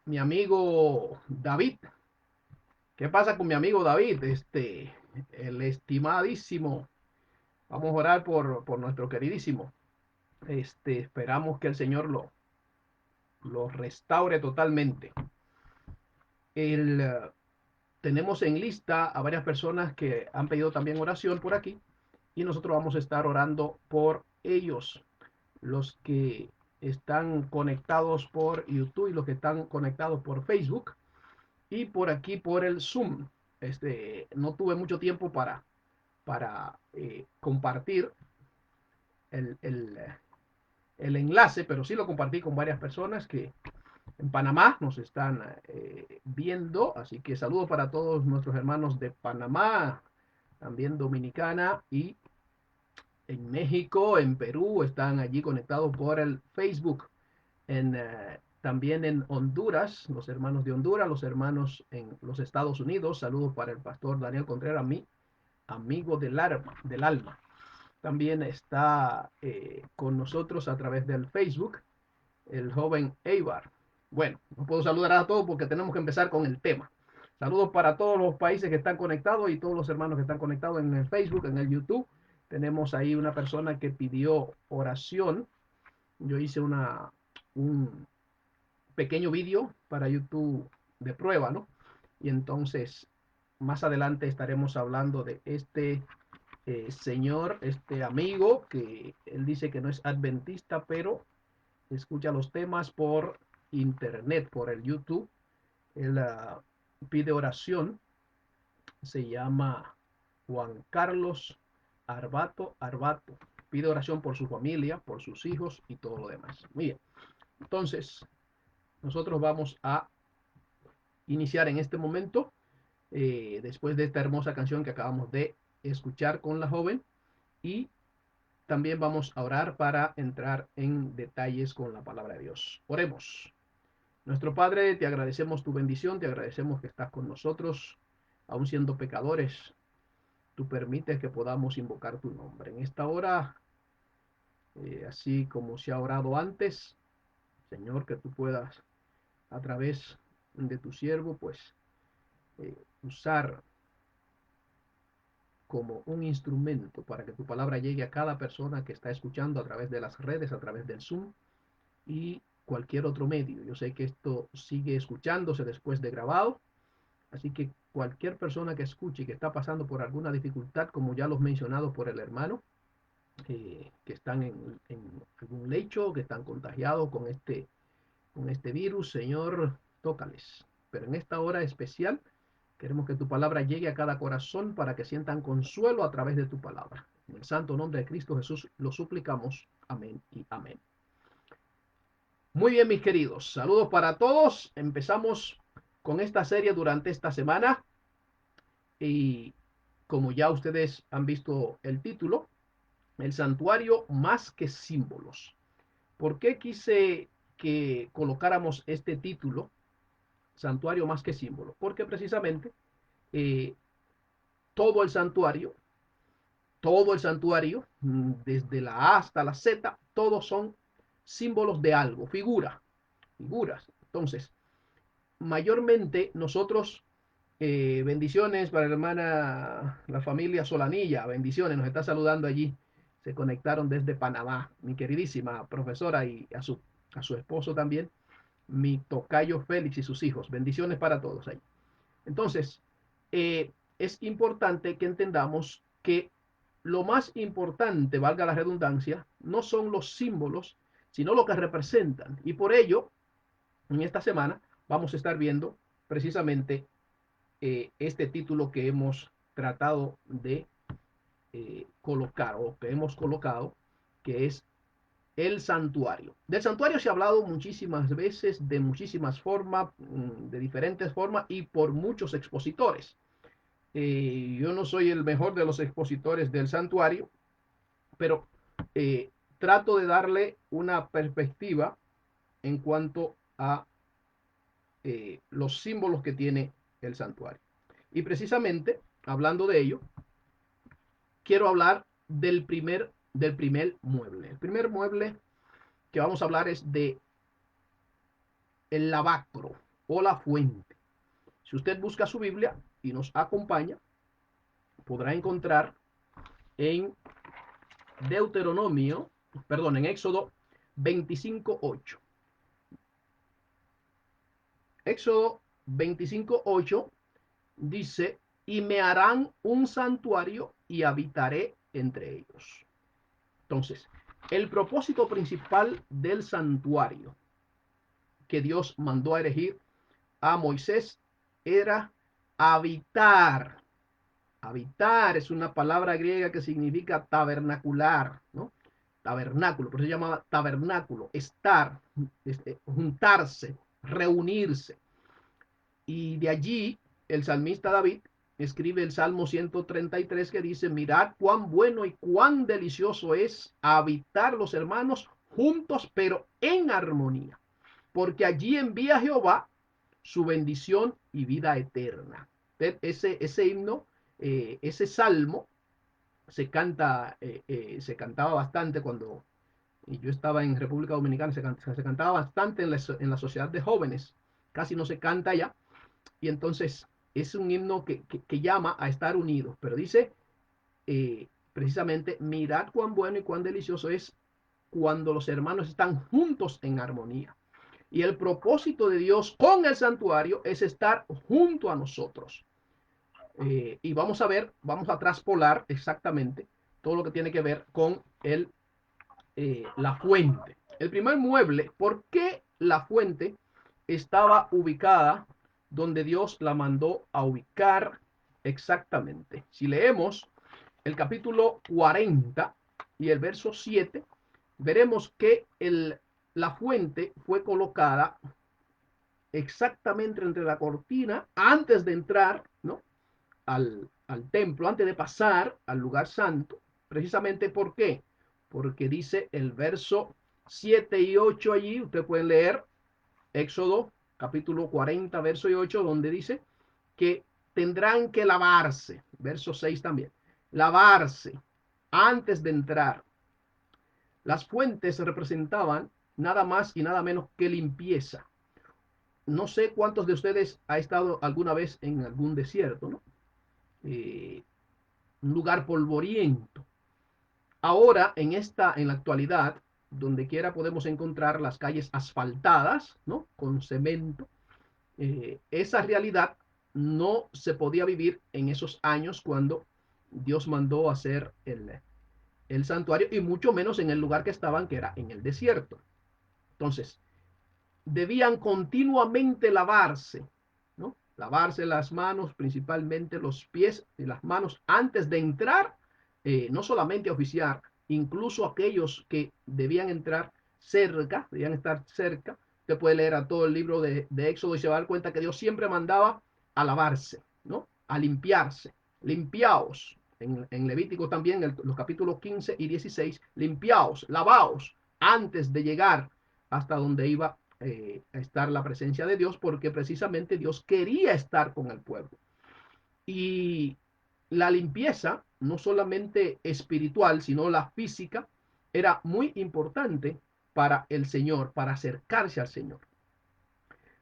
mi amigo David. ¿Qué pasa con mi amigo David? El estimadísimo. Vamos a orar por nuestro queridísimo. Esperamos que el Señor lo restaure totalmente. El, uh, Tenemos en lista a varias personas que han pedido también oración por aquí y nosotros vamos a estar orando por ellos, los que están conectados por YouTube y los que están conectados por Facebook y por aquí por el Zoom. No tuve mucho tiempo para compartir el, el, el, enlace, pero sí lo compartí con varias personas que en Panamá nos están viendo, así que saludos para todos nuestros hermanos de Panamá, también Dominicana y en México, en Perú, están allí conectados por el Facebook, también en Honduras, los hermanos de Honduras, los hermanos en los Estados Unidos, saludos para el pastor Daniel Contreras, mi amigo del alma. También está con nosotros a través del Facebook el joven Eibar. Bueno, no puedo saludar a todos porque tenemos que empezar con el tema. Saludos para todos los países que están conectados y todos los hermanos que están conectados en el Facebook, en el YouTube. Tenemos ahí una persona que pidió oración. Yo hice un pequeño vídeo para YouTube de prueba, ¿no? Y entonces más adelante estaremos hablando de señor, este amigo, que él dice que no es adventista, pero escucha los temas por internet, por el YouTube. Él pide oración, se llama Juan Carlos Arbato. Pide oración por su familia, por sus hijos y todo lo demás. Bien, entonces nosotros vamos a iniciar en este momento, después de esta hermosa canción que acabamos de escuchar con la joven, y también vamos a orar para entrar en detalles con la palabra de Dios. Oremos. Nuestro Padre, te agradecemos tu bendición, te agradecemos que estás con nosotros, aun siendo pecadores. Tú permites que podamos invocar tu nombre. En esta hora, así como se ha orado antes, Señor, que tú puedas, a través de tu siervo, pues usar como un instrumento para que tu palabra llegue a cada persona que está escuchando a través de las redes, a través del Zoom y cualquier otro medio. Yo sé que esto sigue escuchándose después de grabado, así que cualquier persona que escuche y que está pasando por alguna dificultad, como ya los mencionados por el hermano, que están en algún lecho, que están contagiados con este virus, Señor, tócales. Pero en esta hora especial, queremos que tu palabra llegue a cada corazón para que sientan consuelo a través de tu palabra. En el santo nombre de Cristo Jesús lo suplicamos. Amén y amén. Muy bien, mis queridos. Saludos para todos. Empezamos con esta serie durante esta semana y como ya ustedes han visto el título, el santuario más que símbolos. ¿Por qué quise que colocáramos este título, santuario más que símbolo? Porque precisamente eh, todo el santuario, desde la A hasta la Z, todos son símbolos de algo, figuras. Entonces, mayormente nosotros, bendiciones para la hermana, la familia Solanilla, bendiciones, nos está saludando allí. Se conectaron desde Panamá, mi queridísima profesora y a su esposo también, mi tocayo Félix y sus hijos. Bendiciones para todos ahí. Entonces, es importante que entendamos que lo más importante, valga la redundancia, no son los símbolos, sino lo que representan. Y por ello, en esta semana vamos a estar viendo precisamente este título que hemos tratado de colocar o que hemos colocado, que es el santuario. Del santuario se ha hablado muchísimas veces, de muchísimas formas, de diferentes formas y por muchos expositores. Yo no soy el mejor de los expositores del santuario, pero trato de darle una perspectiva en cuanto a los símbolos que tiene el santuario. Y precisamente, hablando de ello, quiero hablar del primer mueble. El primer mueble que vamos a hablar es de el lavacro. o la fuente. Si usted busca su Biblia y nos acompaña, podrá encontrar en en Éxodo 25:8. Éxodo 25:8 dice, y me harán un santuario y habitaré entre ellos. Entonces, el propósito principal del santuario que Dios mandó a erigir a Moisés era habitar. Habitar es una palabra griega que significa tabernacular, ¿no? Tabernáculo, por eso se llamaba tabernáculo, estar, juntarse, reunirse. Y de allí el salmista David escribe el Salmo 133 que dice, mirad cuán bueno y cuán delicioso es habitar los hermanos juntos, pero en armonía, porque allí envía Jehová su bendición y vida eterna. Ese himno, ese salmo, se cantaba bastante cuando yo estaba en República Dominicana, se cantaba bastante en la sociedad de jóvenes, casi no se canta ya, y entonces es un himno que llama a estar unidos, pero dice precisamente, mirad cuán bueno y cuán delicioso es cuando los hermanos están juntos en armonía. Y el propósito de Dios con el santuario es estar junto a nosotros. Y vamos a ver, vamos a traspolar exactamente todo lo que tiene que ver con la fuente. El primer mueble, ¿por qué la fuente estaba ubicada donde Dios la mandó a ubicar exactamente? Si leemos el capítulo 40 y el verso 7, veremos que la fuente fue colocada exactamente entre la cortina antes de entrar, ¿no? al templo, antes de pasar al lugar santo. Precisamente, ¿por qué? Porque dice el verso 7 y 8 allí, usted puede leer Éxodo capítulo 40, verso y 8, donde dice que tendrán que lavarse, verso 6 también, lavarse antes de entrar. Las fuentes representaban nada más y nada menos que limpieza. No sé cuántos de ustedes ha estado alguna vez en algún desierto, ¿no? Eh, un lugar polvoriento. Ahora, en la actualidad, donde quiera podemos encontrar las calles asfaltadas, ¿no? Con cemento. Esa realidad no se podía vivir en esos años cuando Dios mandó hacer el santuario y mucho menos en el lugar que estaban, que era en el desierto. Entonces, debían continuamente lavarse, ¿no? Lavarse las manos, principalmente los pies y las manos antes de entrar, no solamente a oficiar, incluso aquellos que debían entrar cerca, debían estar cerca. Usted puede leer a todo el libro de Éxodo y se va a dar cuenta que Dios siempre mandaba a lavarse, ¿no? A limpiarse. Limpiaos. En Levítico también, los capítulos 15 y 16, limpiaos, lavaos, antes de llegar hasta donde iba a estar la presencia de Dios, porque precisamente Dios quería estar con el pueblo. Y la limpieza, no solamente espiritual, sino la física, era muy importante para el Señor, para acercarse al Señor.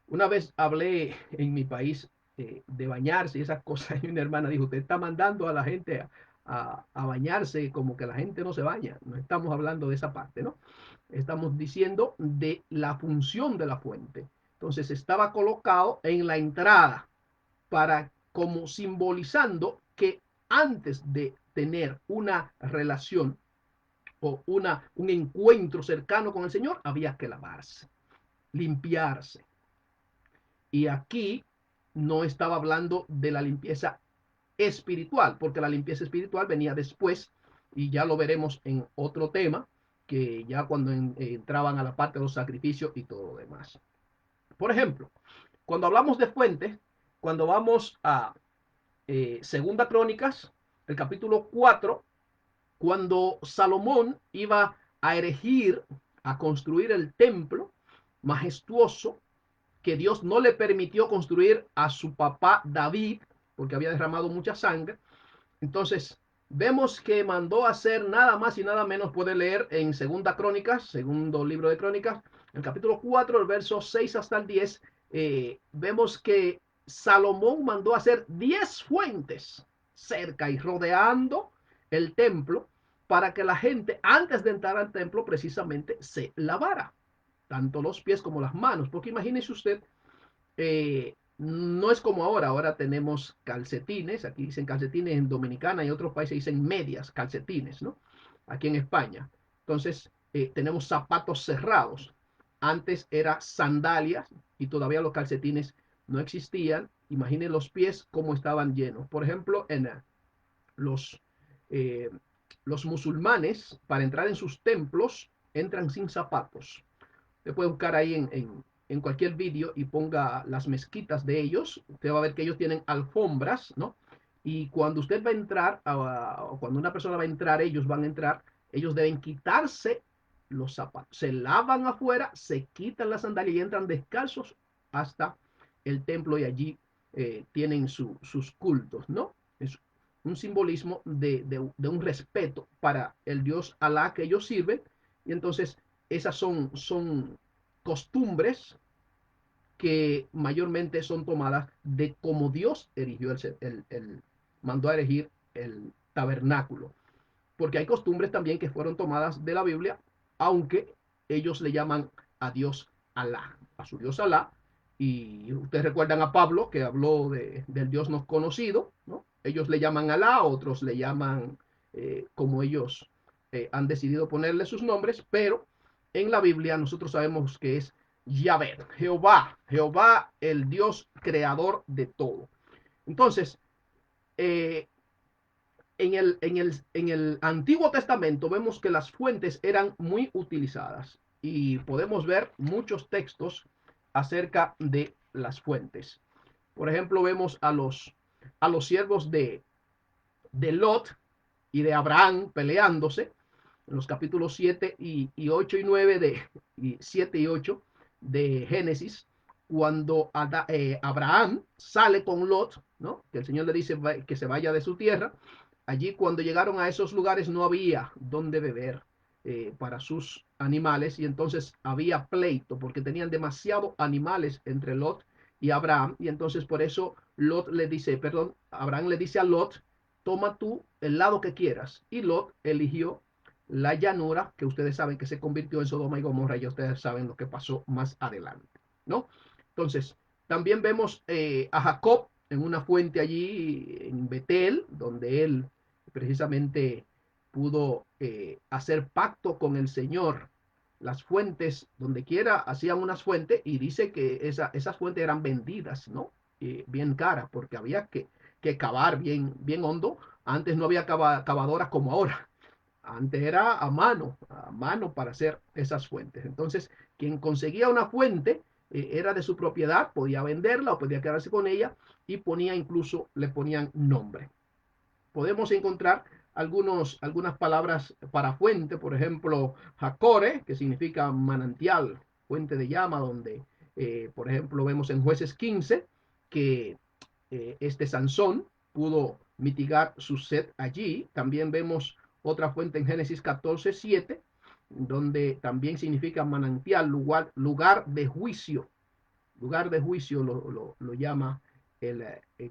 Una vez hablé en mi país de bañarse y esas cosas, y una hermana dijo, usted está mandando a la gente a bañarse como que la gente no se baña. No estamos hablando de esa parte, ¿no? Estamos diciendo de la función de la fuente. Entonces estaba colocado en la entrada para como simbolizando que antes de tener una relación o un encuentro cercano con el Señor, había que lavarse, limpiarse. Y aquí no estaba hablando de la limpieza espiritual, porque la limpieza espiritual venía después y ya lo veremos en otro tema, que ya cuando entraban a la parte de los sacrificios y todo lo demás. Por ejemplo, cuando hablamos de fuentes, cuando vamos a Segunda Crónicas, el capítulo 4, cuando Salomón iba a erigir, a construir el templo majestuoso, que Dios no le permitió construir a su papá David, porque había derramado mucha sangre. Entonces, vemos que mandó a hacer nada más y nada menos, puede leer en Segunda Crónicas, segundo libro de Crónicas, el capítulo 4, el verso 6 hasta el 10, vemos que Salomón mandó hacer 10 fuentes cerca y rodeando el templo para que la gente antes de entrar al templo precisamente se lavara tanto los pies como las manos, porque imagínese usted, no es como ahora, ahora tenemos calcetines, aquí dicen calcetines en Dominicana y en otros países dicen medias, calcetines, ¿no? Aquí en España. Entonces, tenemos zapatos cerrados. Antes era sandalias y todavía los calcetines no existían. Imaginen los pies cómo estaban llenos. Por ejemplo, en los, eh, los musulmanes, para entrar en sus templos, entran sin zapatos. Usted puede buscar ahí en cualquier vídeo y ponga las mezquitas de ellos. Usted va a ver que ellos tienen alfombras, ¿no? Y cuando usted va a entrar, o cuando una persona va a entrar, ellos van a entrar, ellos deben quitarse los zapatos. Se lavan afuera, se quitan las sandalias y entran descalzos hasta el templo y allí tienen sus cultos, ¿no? Es un simbolismo de un respeto para el Dios Alá que ellos sirven. Y entonces esas son costumbres que mayormente son tomadas de cómo Dios erigió mandó a erigir el tabernáculo. Porque hay costumbres también que fueron tomadas de la Biblia, aunque ellos le llaman a Dios Alá, a su Dios Alá. Y ustedes recuerdan a Pablo que habló del Dios no conocido, ¿no? Ellos le llaman Alá, otros le llaman como ellos han decidido ponerle sus nombres, pero en la Biblia nosotros sabemos que es Yahvé, Jehová, Jehová el Dios creador de todo. Entonces, eh, en el Antiguo Testamento vemos que las fuentes eran muy utilizadas y podemos ver muchos textos acerca de las fuentes. Por ejemplo, vemos a los siervos de Lot y de Abraham peleándose en los capítulos 7 y 8 y 9 y 7 y 8 de Génesis, cuando Abraham sale con Lot, ¿no? Que el Señor le dice que se vaya de su tierra. Allí cuando llegaron a esos lugares no había donde beber para sus animales y entonces había pleito porque tenían demasiados animales entre Lot y Abraham y entonces por eso Lot le dice, perdón, Abraham le dice a Lot, toma tú el lado que quieras. Y Lot eligió la llanura, que ustedes saben que se convirtió en Sodoma y Gomorra, y ustedes saben lo que pasó más adelante, ¿no? Entonces, también vemos a Jacob en una fuente allí en Betel, donde él precisamente pudo hacer pacto con el Señor. Las fuentes, donde quiera, hacían unas fuentes y dice que esas fuentes eran vendidas, ¿no? Bien caras, porque había que cavar bien hondo. Antes no había cavadoras como ahora. Antes era a mano para hacer esas fuentes. Entonces, quien conseguía una fuente era de su propiedad, podía venderla o podía quedarse con ella y ponía incluso, le ponían nombre. Podemos encontrar algunas palabras para fuente, por ejemplo, Jacore, que significa manantial, fuente de llama, donde, por ejemplo, vemos en Jueces 15 que este Sansón pudo mitigar su sed allí. También vemos otra fuente en Génesis 14:7, donde también significa manantial, lugar de juicio. Lugar de juicio lo llama el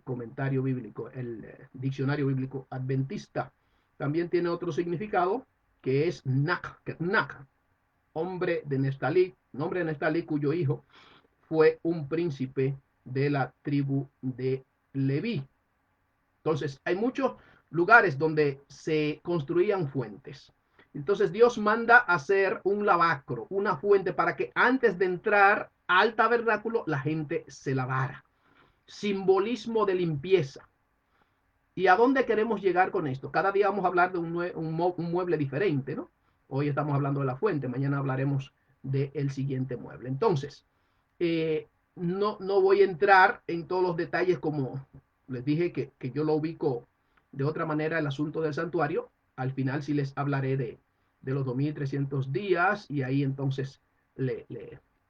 comentario bíblico, el diccionario bíblico adventista. También tiene otro significado que es Nak, hombre de Neftalí, nombre de Neftalí cuyo hijo fue un príncipe de la tribu de Leví. Entonces, hay muchos lugares donde se construían fuentes. Entonces, Dios manda hacer un lavacro, una fuente, para que antes de entrar al tabernáculo la gente se lavara. Simbolismo de limpieza. ¿Y a dónde queremos llegar con esto? Cada día vamos a hablar de un mueble diferente, ¿no? Hoy estamos hablando de la fuente, mañana hablaremos del siguiente mueble. Entonces, no voy a entrar en todos los detalles como les dije que yo lo ubico de otra manera el asunto del santuario. Al final sí les hablaré de los 2300 días y ahí entonces les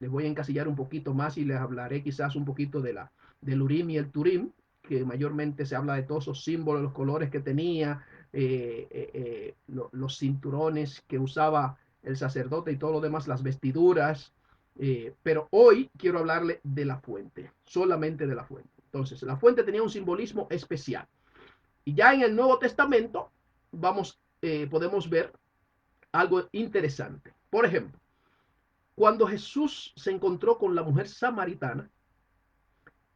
voy a encasillar un poquito más y les hablaré quizás un poquito del Urim y el Turim, que mayormente se habla de todos esos símbolos, los colores que tenía, los cinturones que usaba el sacerdote y todo lo demás, las vestiduras, Pero hoy quiero hablarle de la fuente, solamente de la fuente. Entonces, la fuente tenía un simbolismo especial. Y ya en el Nuevo Testamento podemos ver algo interesante. Por ejemplo, cuando Jesús se encontró con la mujer samaritana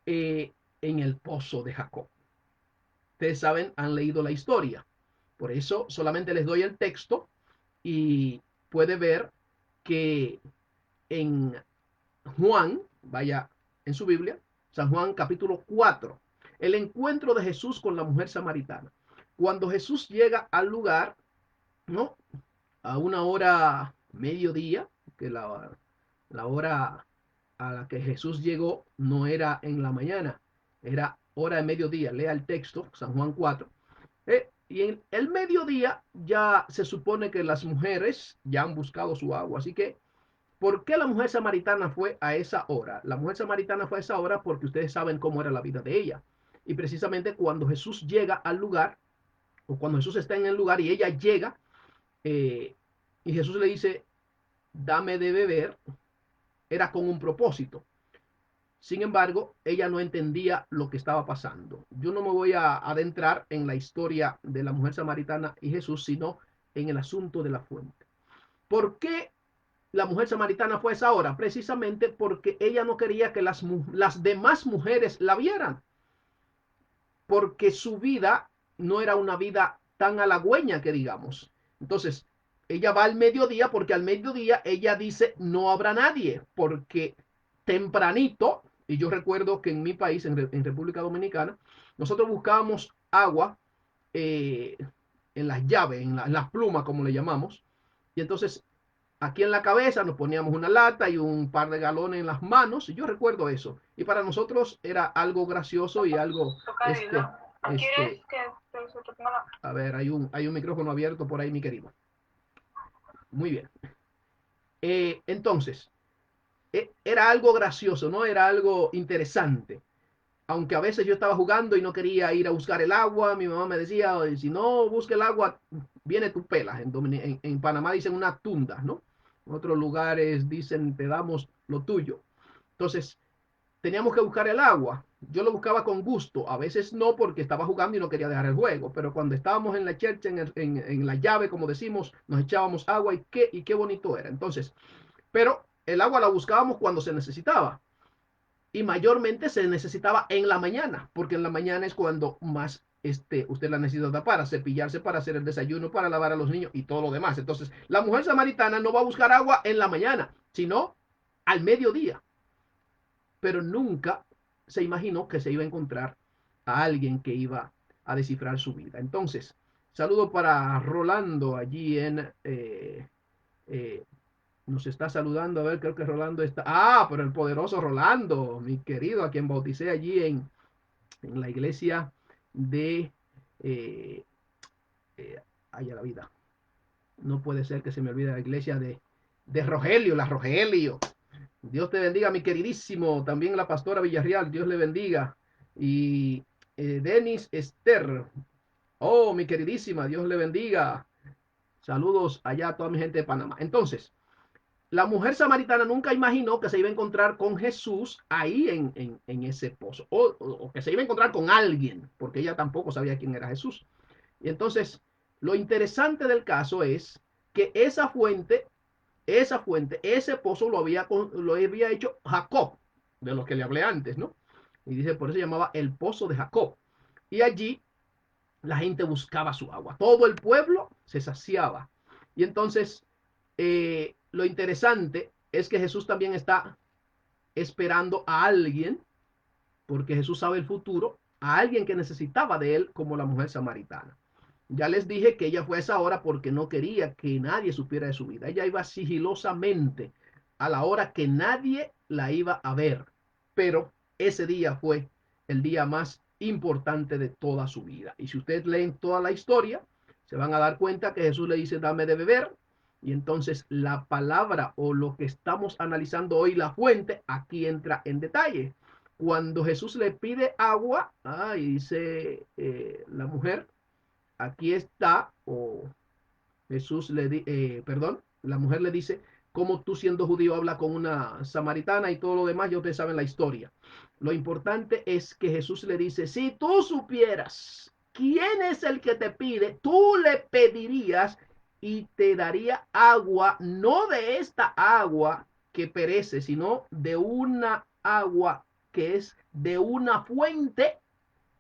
en el pozo de Jacob. Ustedes saben, han leído la historia. Por eso solamente les doy el texto y puede ver que en Juan, vaya en su Biblia, San Juan capítulo 4, el encuentro de Jesús con la mujer samaritana. Cuando Jesús llega al lugar, ¿no? A una hora mediodía, que la hora a la que Jesús llegó no era en la mañana, era hora de mediodía. Lea el texto, San Juan 4. Y en el mediodía ya se supone que las mujeres ya han buscado su agua. Así que, ¿por qué la mujer samaritana fue a esa hora? La mujer samaritana fue a esa hora porque ustedes saben cómo era la vida de ella. Y precisamente cuando Jesús llega al lugar, o cuando Jesús está en el lugar y ella llega, eh, y Jesús le dice, dame de beber, era con un propósito. Sin embargo, ella no entendía lo que estaba pasando. Yo no me voy a adentrar en la historia de la mujer samaritana y Jesús, sino en el asunto de la fuente. ¿Por qué la mujer samaritana fue a esa hora? Precisamente porque ella no quería que las demás mujeres la vieran, porque su vida no era una vida tan halagüeña que digamos. Entonces, ella va al mediodía porque al mediodía ella dice no habrá nadie, porque tempranito, y yo recuerdo que en mi país, en República Dominicana, nosotros buscábamos agua eh, en las llaves, en las plumas, como le llamamos, y entonces aquí en la cabeza nos poníamos una lata y un par de galones en las manos, y yo recuerdo eso, y para nosotros era algo gracioso y algo, este, a ver, hay un micrófono abierto por ahí, mi querido. Muy bien. Entonces, era algo gracioso, ¿no? Era algo interesante. Aunque a veces yo estaba jugando y no quería ir a buscar el agua, mi mamá me decía, si no busca el agua, viene tu pela. En Panamá dicen una tunda, ¿no? En otros lugares dicen, te damos lo tuyo. Entonces, teníamos que buscar el agua. Yo lo buscaba con gusto, a veces no porque estaba jugando y no quería dejar el juego, pero cuando estábamos en la chercha, en la llave, como decimos, nos echábamos agua y qué bonito era. Entonces, pero el agua la buscábamos cuando se necesitaba y mayormente se necesitaba en la mañana, porque en la mañana es cuando más usted la necesita para cepillarse, para hacer el desayuno, para lavar a los niños y todo lo demás. Entonces, la mujer samaritana no va a buscar agua en la mañana, sino al mediodía, pero nunca se imaginó que se iba a encontrar a alguien que iba a descifrar su vida. Entonces, saludo para Rolando allí eh, nos está saludando. A ver, creo que Rolando está. Ah, pero el poderoso Rolando, mi querido, a quien bauticé allí en la iglesia de. Eh, Allá la vida. No puede ser que se me olvide la iglesia de Rogelio, la Rogelio. Dios te bendiga, mi queridísimo. También la pastora Villarreal, Dios le bendiga. Y Denis Esther. Oh, mi queridísima, Dios le bendiga. Saludos allá a toda mi gente de Panamá. Entonces, la mujer samaritana nunca imaginó que se iba a encontrar con Jesús ahí en ese pozo, o que se iba a encontrar con alguien, porque ella tampoco sabía quién era Jesús. Y entonces, lo interesante del caso es que ese pozo lo había hecho Jacob, de los que le hablé antes, ¿no? Y dice, por eso se llamaba el pozo de Jacob. Y allí la gente buscaba su agua, todo el pueblo se saciaba. Y entonces, lo interesante es que Jesús también está esperando a alguien, porque Jesús sabe el futuro, a alguien que necesitaba de él, como la mujer samaritana. Ya les dije que ella fue a esa hora porque no quería que nadie supiera de su vida. Ella iba sigilosamente a la hora que nadie la iba a ver. Pero ese día fue el día más importante de toda su vida. Y si ustedes leen toda la historia, se van a dar cuenta que Jesús le dice, dame de beber. Y entonces la palabra o lo que estamos analizando hoy, la fuente, aquí entra en detalle. Cuando Jesús le pide agua, y dice la mujer, aquí está, o Jesús perdón, la mujer le dice, cómo tú siendo judío hablas con una samaritana y todo lo demás, ya ustedes saben la historia. Lo importante es que Jesús le dice, si tú supieras quién es el que te pide, tú le pedirías y te daría agua, no de esta agua que perece, sino de una agua que es de una fuente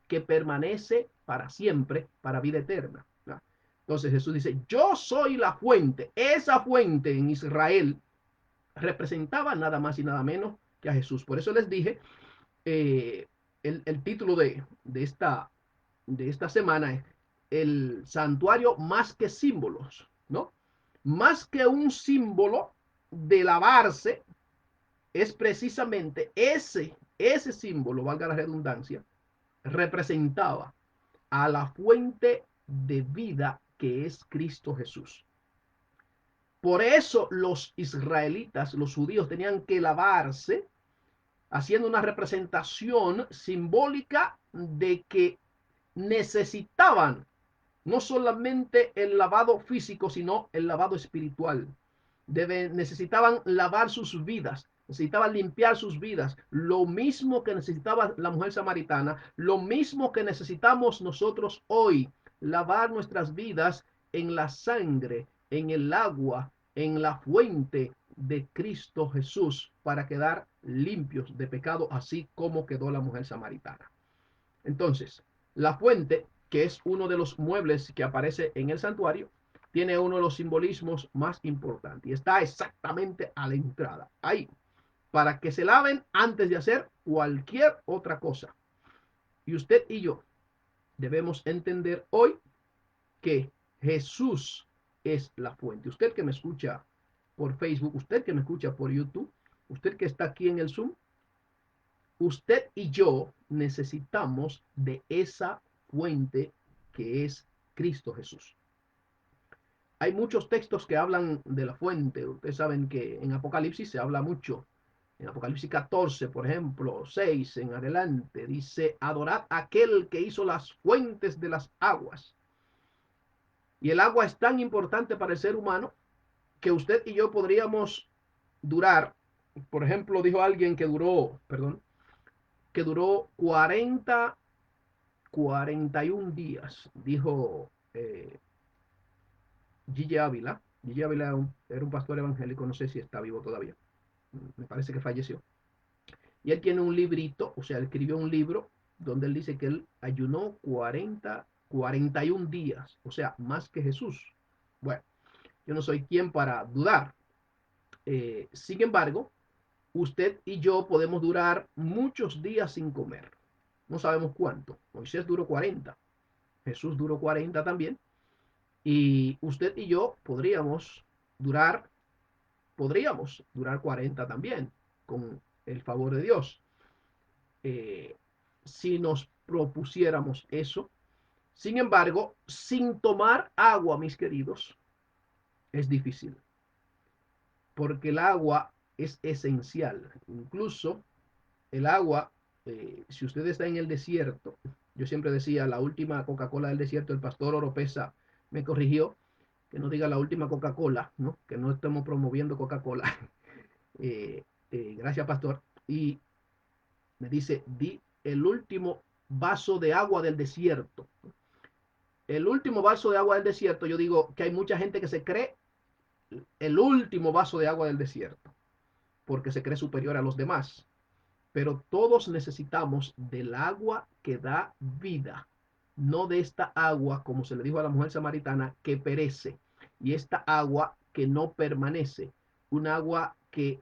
que permanece para siempre, para vida eterna. Entonces Jesús dice, yo soy la fuente. Esa fuente en Israel representaba nada más y nada menos que a Jesús. Por eso les dije, el título de esta semana es el santuario más que símbolos, ¿no? Más que un símbolo de lavarse, es precisamente ese símbolo, valga la redundancia, representaba a la fuente de vida que es Cristo Jesús. Por eso los israelitas, los judíos, tenían que lavarse, haciendo una representación simbólica de que necesitaban no solamente el lavado físico, sino el lavado espiritual. Necesitaban lavar sus vidas, necesitaban limpiar sus vidas, lo mismo que necesitaba la mujer samaritana, lo mismo que necesitamos nosotros hoy, lavar nuestras vidas en la sangre, en el agua, en la fuente de Cristo Jesús, para quedar limpios de pecado, así como quedó la mujer samaritana. Entonces, la fuente, que es uno de los muebles que aparece en el santuario, tiene uno de los simbolismos más importantes y está exactamente a la entrada, ahí, para que se laven antes de hacer cualquier otra cosa. Y usted y yo debemos entender hoy que Jesús es la fuente. Usted que me escucha por Facebook, usted que me escucha por YouTube, usted que está aquí en el Zoom, usted y yo necesitamos de esa fuente que es Cristo Jesús. Hay muchos textos que hablan de la fuente. Ustedes saben que en Apocalipsis se habla mucho. En Apocalipsis 14, por ejemplo, 6 en adelante, dice, adorad a aquel que hizo las fuentes de las aguas. Y el agua es tan importante para el ser humano que usted y yo podríamos durar, por ejemplo, dijo alguien que duró, perdón, que duró 41 días, dijo Gigi Ávila. Gigi Ávila era un pastor evangélico, no sé si está vivo todavía, me parece que falleció. Y él tiene un librito, o sea, él escribió un libro donde él dice que él ayunó 41 días, o sea, más que Jesús. Bueno, yo no soy quien para dudar. Sin embargo, usted y yo podemos durar muchos días sin comer. No sabemos cuánto. Moisés duró 40, Jesús duró 40 también. Y usted y yo podríamos durar 40 también, con el favor de Dios. Eh, si nos propusiéramos eso. Sin embargo, sin tomar agua, mis queridos, es difícil, porque el agua es esencial. Incluso el agua, si usted está en el desierto, yo siempre decía, la última Coca-Cola del desierto, el pastor Oropesa me corrigió, que no diga la última Coca-Cola, ¿no? Que no estemos promoviendo Coca-Cola. Gracias, pastor. Y me dice, di el último vaso de agua del desierto. El último vaso de agua del desierto, yo digo que hay mucha gente que se cree el último vaso de agua del desierto, porque se cree superior a los demás. Pero todos necesitamos del agua que da vida, no de esta agua, como se le dijo a la mujer samaritana, que perece, y esta agua que no permanece, un agua que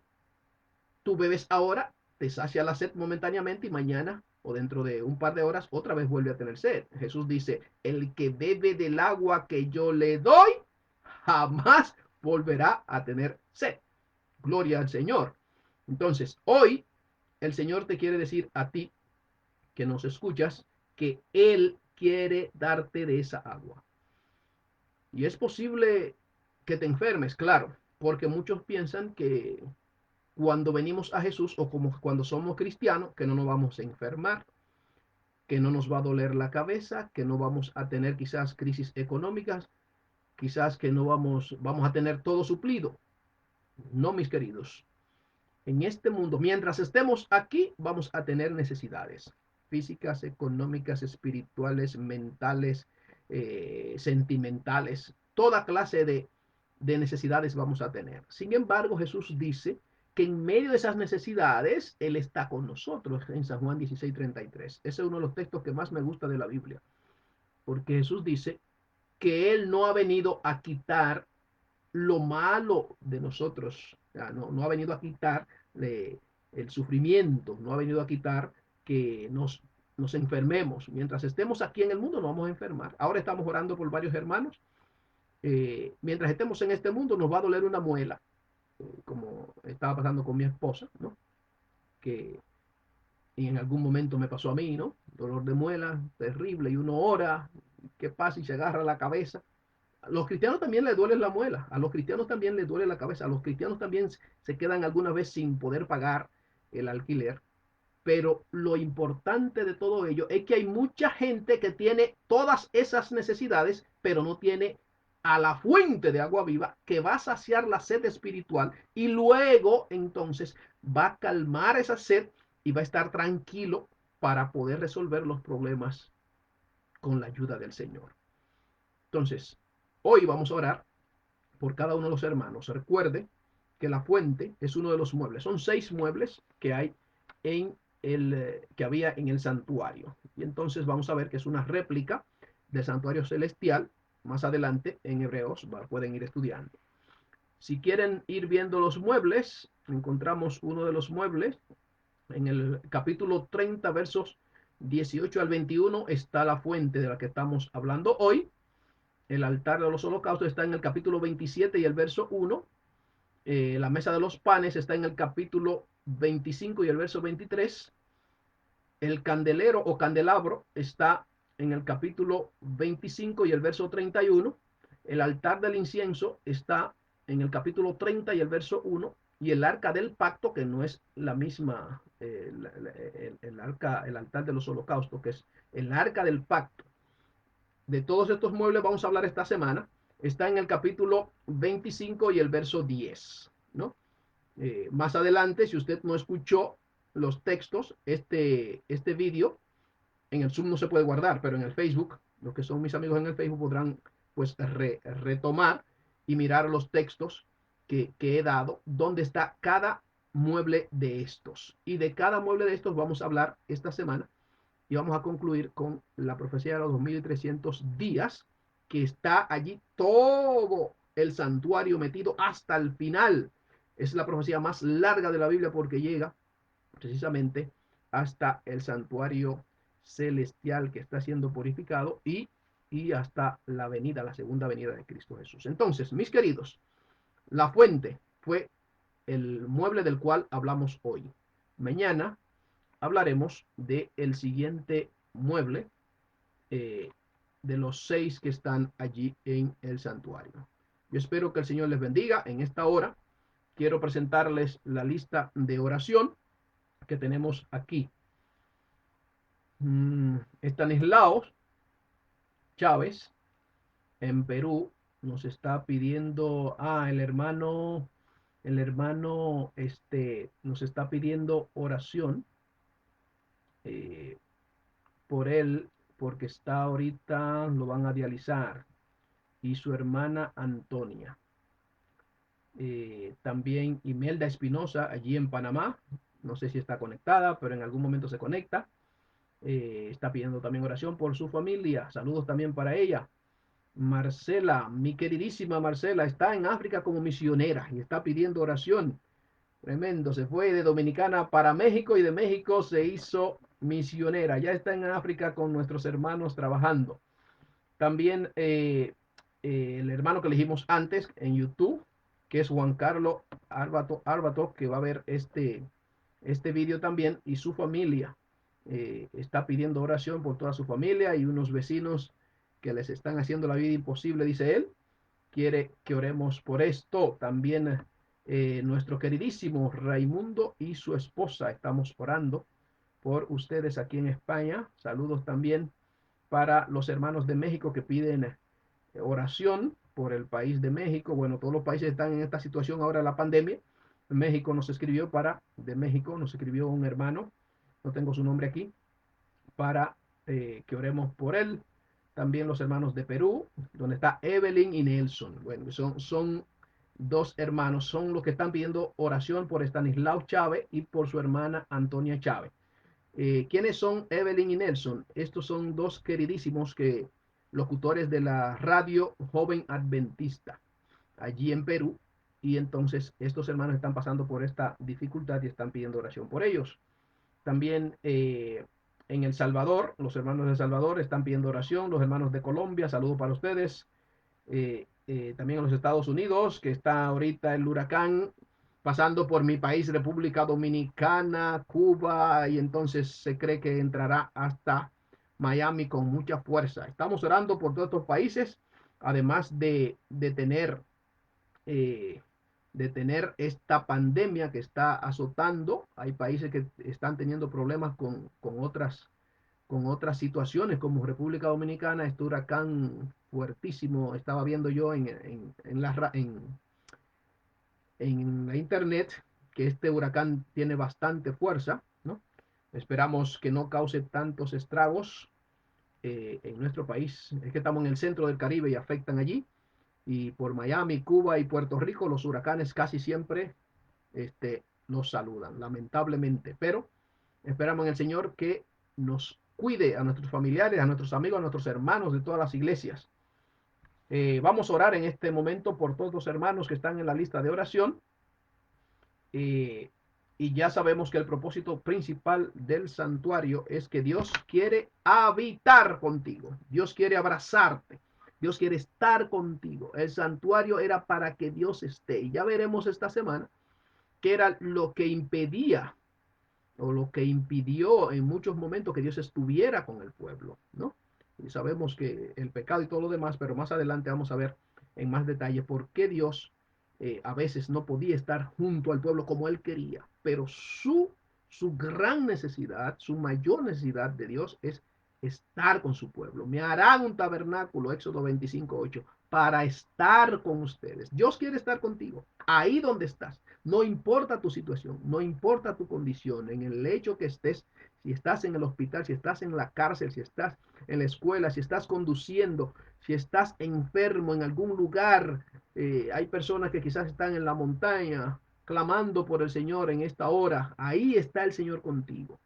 tú bebes ahora, te sacia la sed momentáneamente y mañana o dentro de un par de horas otra vez vuelve a tener sed. Jesús dice, el que bebe del agua que yo le doy, jamás volverá a tener sed. Gloria al Señor. Entonces, hoy el Señor te quiere decir a ti que nos escuchas que Él quiere darte de esa agua. Y es posible que te enfermes, claro, porque muchos piensan que cuando venimos a Jesús o como cuando somos cristianos, que no nos vamos a enfermar, que no nos va a doler la cabeza, que no vamos a tener quizás crisis económicas, quizás que no vamos a tener todo suplido. No, mis queridos. En este mundo, mientras estemos aquí, vamos a tener necesidades físicas, económicas, espirituales, mentales, sentimentales, toda clase de necesidades vamos a tener. Sin embargo, Jesús dice que en medio de esas necesidades, Él está con nosotros en San Juan 16:33. Ese es uno de los textos que más me gusta de la Biblia, porque Jesús dice que Él no ha venido a quitar lo malo de nosotros. No ha venido a quitar el sufrimiento, no ha venido a quitar que nos enfermemos. Mientras estemos aquí en el mundo, nos vamos a enfermar. Ahora estamos orando por varios hermanos. Mientras estemos en este mundo, nos va a doler una muela, como estaba pasando con mi esposa, ¿no? Que y en algún momento me pasó a mí, ¿no? Dolor de muela, terrible, y uno ora, ¿qué pasa? Y se agarra la cabeza. A los cristianos también les duele la muela, a los cristianos también les duele la cabeza, a los cristianos también se quedan alguna vez sin poder pagar el alquiler. Pero lo importante de todo ello es que hay mucha gente que tiene todas esas necesidades, pero no tiene a la fuente de agua viva que va a saciar la sed espiritual y luego entonces va a calmar esa sed y va a estar tranquilo para poder resolver los problemas con la ayuda del Señor. Entonces, hoy vamos a orar por cada uno de los hermanos. Recuerde que la fuente es uno de los muebles. Son 6 muebles que hay en que había en el santuario. Y entonces vamos a ver que es una réplica del santuario celestial. Más adelante en Hebreos pueden ir estudiando. Si quieren ir viendo los muebles, encontramos uno de los muebles en el capítulo 30, versos 18 al 21, está la fuente de la que estamos hablando hoy. El altar de los holocaustos está en el capítulo 27 y el verso 1. La mesa de los panes está en el capítulo 25 y el verso 23. El candelero o candelabro está en el capítulo 25 y el verso 31. El altar del incienso está en el capítulo 30 y el verso 1. Y el arca del pacto, que no es la misma, el altar de los holocaustos, que es el arca del pacto. De todos estos muebles vamos a hablar esta semana. Está en el capítulo 25 y el verso 10, ¿no? Más adelante, si usted no escuchó los textos, este vídeo en el Zoom no se puede guardar, pero en el Facebook, los que son mis amigos en el Facebook podrán pues retomar y mirar los textos que he dado, donde está cada mueble de estos. Y de cada mueble de estos vamos a hablar esta semana y vamos a concluir con la profecía de los 2300 días, que está allí todo el santuario metido hasta el final. Es la profecía más larga de la Biblia porque llega precisamente hasta el santuario celestial que está siendo purificado y hasta la venida, la segunda venida de Cristo Jesús. Entonces, mis queridos, la fuente fue el mueble del cual hablamos hoy. Mañana hablaremos del siguiente mueble, eh, de los 6 que están allí en el santuario. Yo espero que el Señor les bendiga. En esta hora quiero presentarles la lista de oración que tenemos aquí. Estanislaos Chávez en Perú nos está pidiendo, el hermano nos está pidiendo oración, eh, por él, porque está ahorita, lo van a dializar, y su hermana Antonia. También Imelda Espinosa, allí en Panamá, no sé si está conectada, pero en algún momento se conecta. Está pidiendo también oración por su familia. Saludos también para ella. Marcela, mi queridísima Marcela, está en África como misionera y está pidiendo oración. Tremendo, se fue de Dominicana para México y de México se hizo misionera. Ya está en África con nuestros hermanos trabajando. También el hermano que elegimos antes en YouTube, que es Juan Carlos Arbato, que va a ver este video también, y su familia. Está pidiendo oración por toda su familia y unos vecinos que les están haciendo la vida imposible, dice él. Quiere que oremos por esto. También nuestro queridísimo Raimundo y su esposa, estamos orando por ustedes aquí en España. Saludos también para los hermanos de México que piden oración. por el país de México. Bueno, todos los países están en esta situación ahora de la pandemia. México nos escribió de México nos escribió un hermano, no tengo su nombre aquí, para que oremos por él. También los hermanos de Perú, donde está Evelyn y Nelson. Bueno, son dos hermanos, son los que están pidiendo oración por Estanislao Chávez y por su hermana Antonia Chávez. ¿Quiénes son Evelyn y Nelson? Estos son dos queridísimos locutores de la radio Joven Adventista, allí en Perú. Y entonces estos hermanos están pasando por esta dificultad y están pidiendo oración por ellos. También en El Salvador, los hermanos de El Salvador están pidiendo oración, los hermanos de Colombia, saludos para ustedes. También en los Estados Unidos, que está ahorita el huracán pasando por mi país, República Dominicana, Cuba, y entonces se cree que entrará hasta Miami con mucha fuerza. Estamos orando por todos estos países, además eh, de tener esta pandemia que está azotando. Hay países que están teniendo problemas con otras situaciones, como República Dominicana, este huracán fuertísimo, estaba viendo yo en la internet que este huracán tiene bastante fuerza, ¿no? Esperamos que no cause tantos estragos en nuestro país. Es que estamos en el centro del Caribe y afectan allí. Y por Miami, Cuba y Puerto Rico, los huracanes casi siempre nos saludan, lamentablemente. Pero esperamos en el Señor que nos cuide a nuestros familiares, a nuestros amigos, a nuestros hermanos de todas las iglesias. Vamos a orar en este momento por todos los hermanos que están en la lista de oración. Eh, y ya sabemos que el propósito principal del santuario es que Dios quiere habitar contigo. Dios quiere abrazarte. Dios quiere estar contigo. El santuario era para que Dios esté. Y ya veremos esta semana qué era lo que impedía o lo que impidió en muchos momentos que Dios estuviera con el pueblo, ¿no? Y sabemos que el pecado y todo lo demás, pero más adelante vamos a ver en más detalle por qué Dios a veces no podía estar junto al pueblo como él quería, pero su gran necesidad, su mayor necesidad de Dios es estar con su pueblo. Me harán un tabernáculo, Éxodo 25:8, para estar con ustedes. Dios quiere estar contigo, ahí donde estás. No importa tu situación, no importa tu condición, en el hecho que estés, si estás en el hospital, si estás en la cárcel, si estás en la escuela, si estás conduciendo, si estás enfermo en algún lugar, hay personas que quizás están en la montaña clamando por el Señor en esta hora. Ahí está el Señor contigo.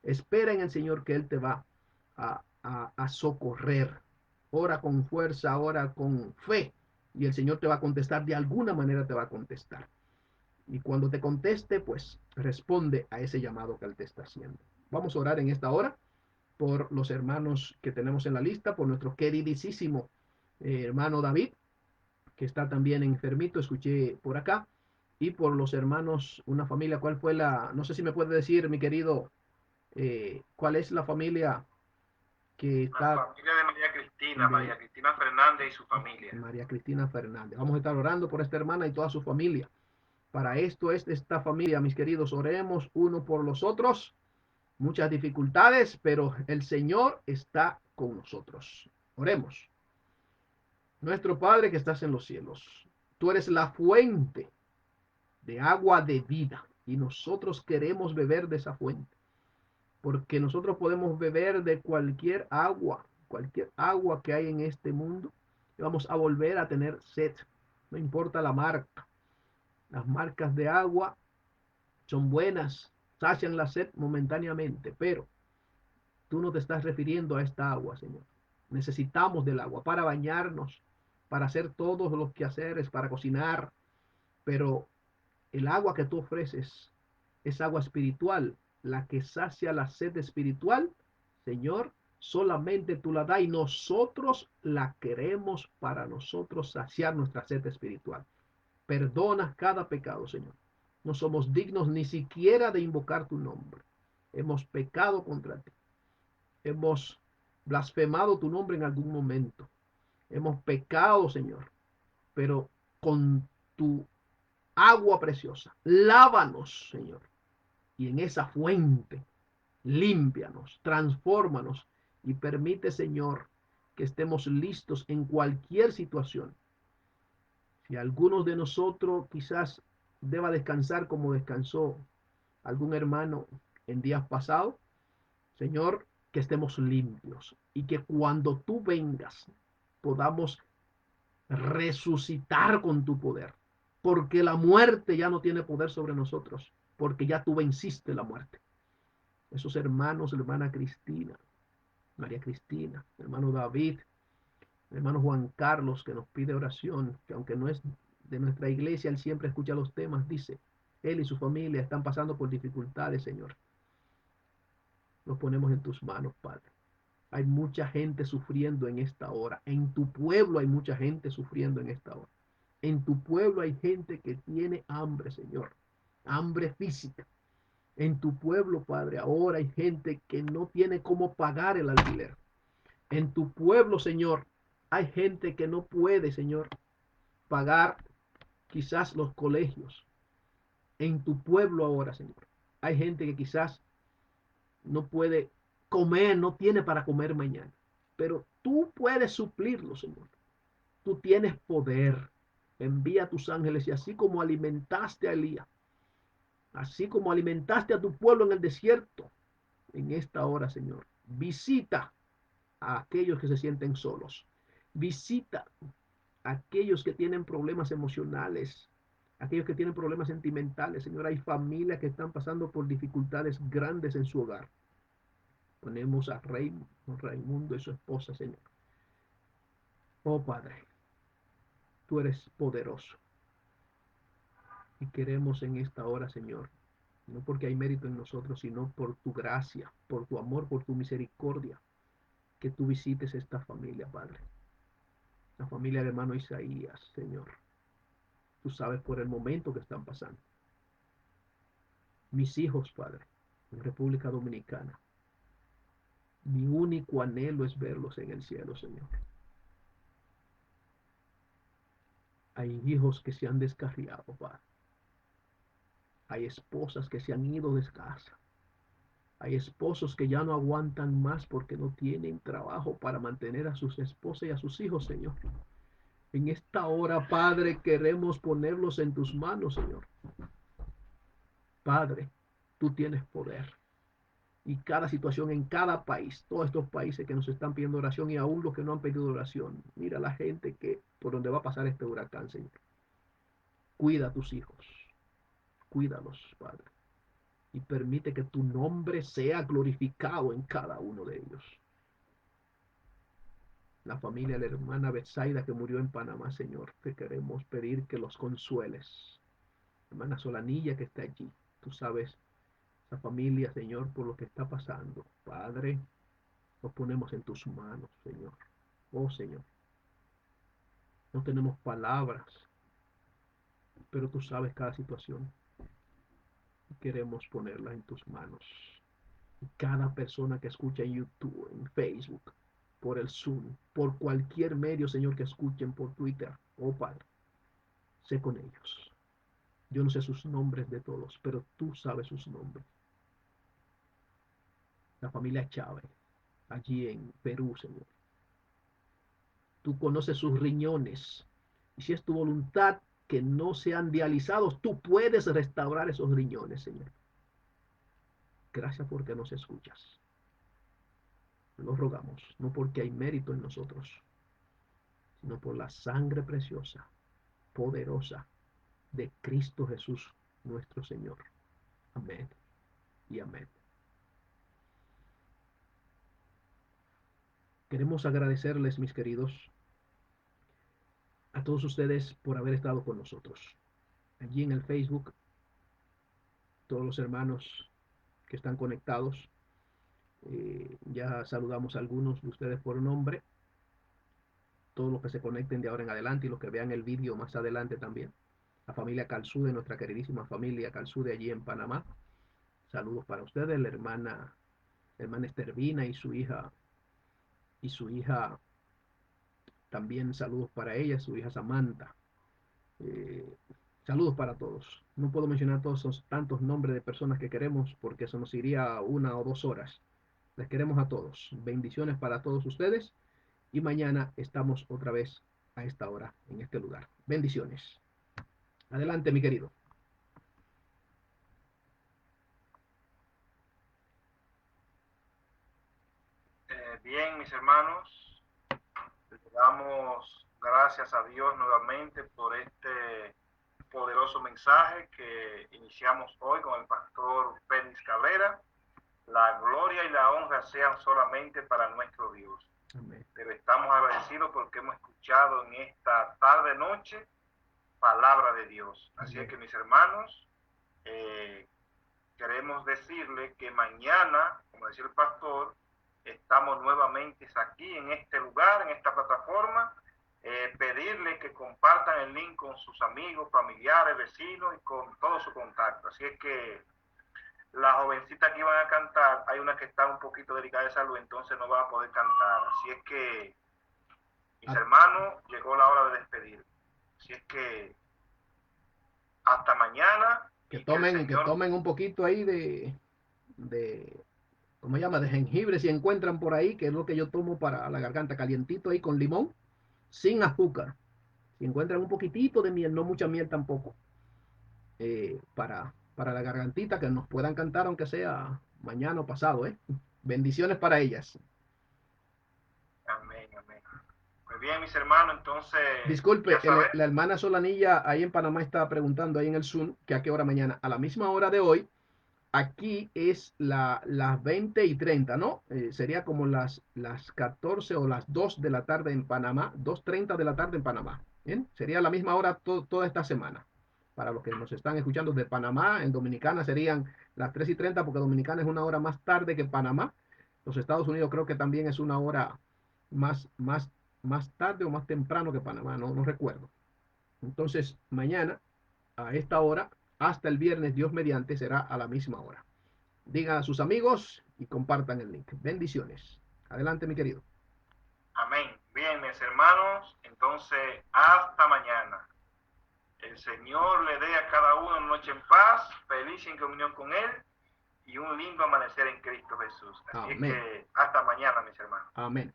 Espera en el Señor que Él te va a socorrer. Ora con fuerza, ora con fe. Y el Señor te va a contestar, de alguna manera te va a contestar. Y cuando te conteste, pues responde a ese llamado que Él te está haciendo. Vamos a orar en esta hora por los hermanos que tenemos en la lista, por nuestro queridísimo hermano David, que está también enfermito, escuché por acá, y por los hermanos, una familia, ¿cuál fue no sé si me puede decir, mi querido, cuál es la familia que está? La familia de María Cristina Fernández y su familia. María Cristina Fernández. Vamos a estar orando por esta hermana y toda su familia. Para esto es esta familia, mis queridos, oremos uno por los otros. Muchas dificultades, pero el Señor está con nosotros. Oremos. Nuestro Padre que estás en los cielos, tú eres la fuente de agua de vida y nosotros queremos beber de esa fuente, porque nosotros podemos beber de cualquier agua que hay en este mundo y vamos a volver a tener sed, no importa la marca. Las marcas de agua son buenas, sacian la sed momentáneamente, pero tú no te estás refiriendo a esta agua, Señor. Necesitamos del agua para bañarnos, para hacer todos los quehaceres, para cocinar, pero el agua que tú ofreces es agua espiritual, la que sacia la sed espiritual, Señor, solamente tú la das y nosotros la queremos para nosotros saciar nuestra sed espiritual. Perdona cada pecado, Señor. No somos dignos ni siquiera de invocar tu nombre. Hemos pecado contra ti. Hemos blasfemado tu nombre en algún momento. Hemos pecado, Señor, pero con tu agua preciosa, lávanos, Señor, y en esa fuente, límpianos, transfórmanos y permite, Señor, que estemos listos en cualquier situación Si algunos de nosotros quizás deba descansar como descansó algún hermano en días pasados, Señor, que estemos limpios y que cuando tú vengas podamos resucitar con tu poder, porque la muerte ya no tiene poder sobre nosotros, porque ya tú venciste la muerte. Esos hermanos, hermana Cristina, María Cristina, hermano David, hermano Juan Carlos, que nos pide oración, que aunque no es de nuestra iglesia, él siempre escucha los temas, dice, él y su familia están pasando por dificultades, Señor. Los ponemos en tus manos, Padre. Hay mucha gente sufriendo en esta hora. En tu pueblo hay mucha gente sufriendo en esta hora. En tu pueblo hay gente que tiene hambre, Señor. Hambre física. En tu pueblo, Padre, ahora hay gente que no tiene cómo pagar el alquiler. En tu pueblo, Señor, hay gente que no puede, Señor, pagar quizás los colegios. En tu pueblo ahora, Señor, hay gente que quizás no puede comer, no tiene para comer mañana. Pero tú puedes suplirlo, Señor. Tú tienes poder. Envía a tus ángeles y así como alimentaste a Elías, así como alimentaste a tu pueblo en el desierto, en esta hora, Señor, visita a aquellos que se sienten solos. Visita a aquellos que tienen problemas emocionales, aquellos que tienen problemas sentimentales. Señor, hay familias que están pasando por dificultades grandes en su hogar. Ponemos a Raimundo y su esposa, Señor. Oh Padre, tú eres poderoso y queremos en esta hora, Señor, no porque hay mérito en nosotros, sino por tu gracia, por tu amor, por tu misericordia, que tú visites esta familia, Padre. La familia del hermano Isaías, Señor. Tú sabes por el momento que están pasando. Mis hijos, Padre, en República Dominicana. Mi único anhelo es verlos en el cielo, Señor. Hay hijos que se han descarriado, Padre. Hay esposas que se han ido de casa. Hay esposos que ya no aguantan más porque no tienen trabajo para mantener a sus esposas y a sus hijos, Señor. En esta hora, Padre, queremos ponerlos en tus manos, Señor. Padre, tú tienes poder. Y cada situación en cada país, todos estos países que nos están pidiendo oración y aún los que no han pedido oración. Mira la gente que por donde va a pasar este huracán, Señor. Cuida a tus hijos. Cuídalos, Padre. Y permite que tu nombre sea glorificado en cada uno de ellos. La familia de la hermana Betsaida que murió en Panamá, Señor, te queremos pedir que los consueles. Hermana Solanilla que está allí, tú sabes, esa familia, Señor, por lo que está pasando. Padre, nos ponemos en tus manos, Señor. Oh, Señor, no tenemos palabras, pero tú sabes cada situación. Queremos ponerla en tus manos. Cada persona que escucha en YouTube, en Facebook, por el Zoom, por cualquier medio, Señor, que escuchen por Twitter, oh Padre, sé con ellos. Yo no sé sus nombres de todos, pero tú sabes sus nombres. La familia Chávez, allí en Perú, Señor. Tú conoces sus riñones. Y si es tu voluntad que no sean dializados, tú puedes restaurar esos riñones, Señor. Gracias porque nos escuchas. Lo rogamos, no porque hay mérito en nosotros, sino por la sangre preciosa, poderosa de Cristo Jesús, nuestro Señor. Amén y amén. Queremos agradecerles, mis queridos, a todos ustedes por haber estado con nosotros. Allí en el Facebook, todos los hermanos que están conectados, ya saludamos a algunos de ustedes por nombre, todos los que se conecten de ahora en adelante y los que vean el vídeo más adelante también. La familia Calzude, nuestra queridísima familia Calzude allí en Panamá. Saludos para ustedes, la hermana Estervina y su hija, también saludos para ella, su hija Samantha. Eh, Saludos para todos. No puedo mencionar todos esos tantos nombres de personas que queremos porque eso nos iría 1 o 2 horas. Les queremos a todos. Bendiciones para todos ustedes y mañana estamos otra vez a esta hora en este lugar. Bendiciones. Adelante, mi querido. Bien, mis hermanos, le damos gracias a Dios nuevamente por este poderoso mensaje que iniciamos hoy con el pastor Félix Cabrera. La gloria y la honra sean solamente para nuestro Dios. Amén. Pero estamos agradecidos porque hemos escuchado en esta tarde-noche palabra de Dios. Así es que, mis hermanos, queremos decirle que mañana, como decía el pastor, estamos nuevamente aquí en este lugar, en esta plataforma. Pedirle que compartan el link con sus amigos, familiares, vecinos y con todo su contacto. Así es que las jovencitas que iban a cantar, hay una que está un poquito delicada de salud, entonces no va a poder cantar. Así es que, mis hermanos, llegó la hora de despedir. Así es que hasta mañana. Que Y que el tomen, que Señor... tomen un poquito ahí de, ¿cómo se llama? De jengibre si encuentran por ahí, que es lo que yo tomo para la garganta, calientito ahí con limón, sin azúcar. Si encuentran un poquitito de miel, no mucha miel tampoco, para la gargantita, que nos puedan cantar aunque sea mañana o pasado, ¿eh? Bendiciones para ellas. Amén, amén. Pues bien, mis hermanos, entonces, ya Disculpe, saben. la hermana Solanilla ahí en Panamá estaba preguntando ahí en el Zoom que a qué hora mañana. A la misma hora de hoy, aquí es las 20:30, ¿no? Sería como las 14 o las 2 de la tarde en Panamá, 2:30 de la tarde en Panamá. ¿Bien? Sería la misma hora toda esta semana. Para los que nos están escuchando de Panamá, en Dominicana serían las 3:30 porque Dominicana es una hora más tarde que Panamá. Los Estados Unidos creo que también es una hora más, más, más tarde o más temprano que Panamá, no recuerdo. Entonces, mañana a esta hora, hasta el viernes, Dios mediante, será a la misma hora. Digan a sus amigos y compartan el link. Bendiciones. Adelante, mi querido. Amén. Bien, mis hermanos, entonces, hasta mañana. El Señor le dé a cada uno una noche en paz, feliz en comunión con Él y un lindo amanecer en Cristo Jesús. Así es Amén. que hasta mañana, mis hermanos. Amén.